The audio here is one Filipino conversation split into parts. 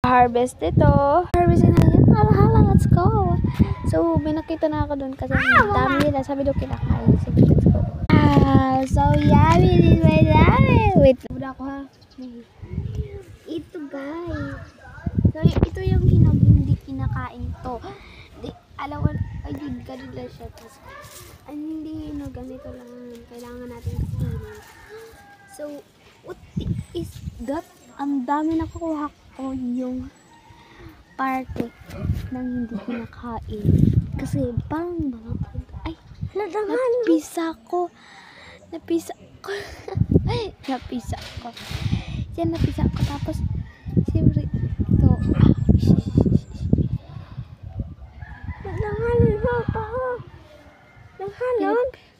Harvest ito. Harvest na yan. Hala, let's go. So, may nakita na ako doon kasi dami nila. Sabi doon kinakain. So, let's go. So yummy. This is my yummy. Wait, wala ko ha. Ito guys. So, ito yung hinog, hindi kinakain to. Alam ko, ay, ganun lang siya. Tapos, hindi hinog, ganito lang. Kailangan natin kainin. So, what is that? Ang dami nakukuha ko yung parte ng hindi kinakain. Kasi, parang mga ay, napisa ko. Napisa ko. Yan, napisa ko. Tapos, siyempre, ito.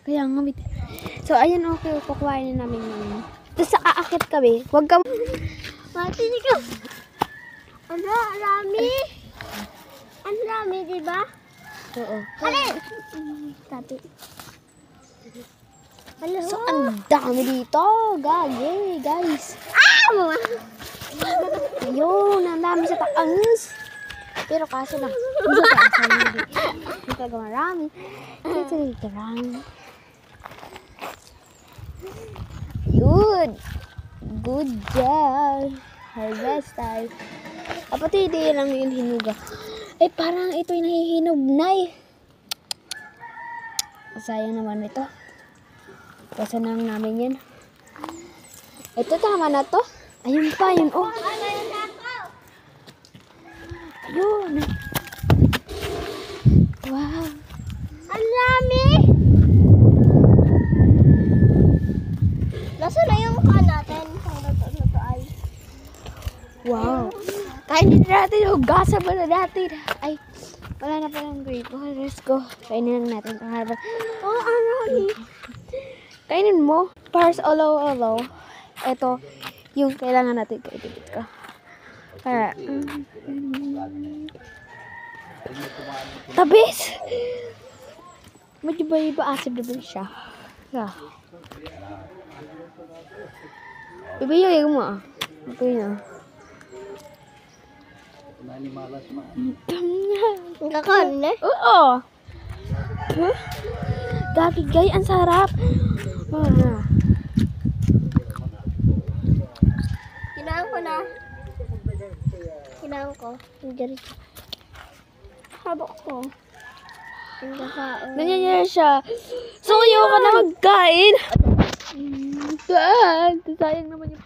Kaya nga, so, ayan, okay. Kukuhain na namin yun. Tapos, aakit kami. Huwag ka. Mati ka. Ano, rami? Ang rami, diba? Oo. Alin? Tati. So, ang dami dito. Gagi, guys. Mama. Ayun, ang dami sa taas. Pero kaso lang, hindi ka marami. Ito dito lang. Good job. Harvest time. Pati hindi lang yung hinuga. Ay, parang ito'y nahihinog na eh. Sayang naman ito. Pasanang namin yan. Ito, tama na to. Ayun pa, yun. Oh. Ayun. Wow. Ang dami. Nasa na yung mukha natin? Ito ay. Wow. Kainin natin. Hugasan pa na natin. Ay, wala na palang grape. Okay, let's go. Kainin lang natin. Oh, ano? Kainin mo. Pars olo. Ito, yung kailangan natin kainin ko. Kaya, tabis! Medyo ba asib na ba siya? Yeah. Ibigay mo ah. Ito yun ah. Kakain eh? Oo. Huh? Gagigay, ang sarap. Kinain ko na. Kinain ko. Hindi habok ko. Ganyan siya. So, ayaw ka na magkain. Sayang naman yung